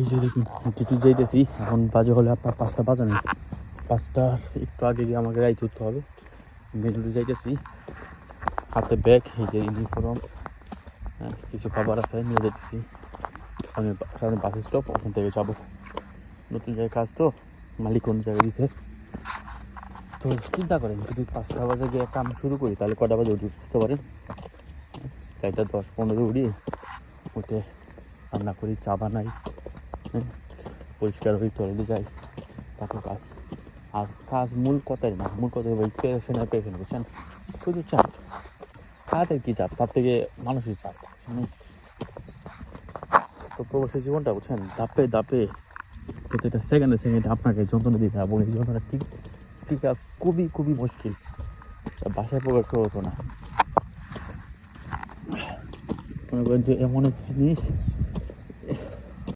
এই যে দেখুন ডিউটি যাইতেছি, এখন বাজে হলে আপনার 5টা বাজানো, 5টার একটু আগে গিয়ে আমাকে রাইড উঠতে হবে। মেডুলে যাইতেছি, হাতে ব্যাগ, এই যে ইউনিফর্ম, কিছু খাবার আছে নিয়ে যেতেছি। সামনে বাস স্টপ, ওখান থেকে যাবো। নতুন জায়গায় কাজ তো, মালিক কোন জায়গায় দিছে, তো চিন্তা করেন যদি 5টা বাজে গিয়ে কাম শুরু করি তাহলে কটা বাজে উঠি বুঝতে পারেন। 4টা 10-15 উঠি, উঠে রান্না করি, চা বানাই, পরিষ্কার হয়ে টয়লেটে যাই, তারপর কাজ। আর কাজ মূল কথাই না, মূল কথাই ওই পেরেছেন আর পেরেছেন, বুঝছেন, শুধু চাপ। কাজের কী চাপ, তার থেকে মানসিক চাপ। তো প্রবাসী জীবনটা বুঝছেন, ধাপে ধাপে প্রত্যেকটা সেকেন্ডে আপনাকে যন্ত্রণা দিতে হবে, এবং এই যন্ত্রণা টিকা খুবই খুবই মুশকিল, বাসায় প্রকাশ করা হতো না। মনে করেন যে এমন এক জিনিস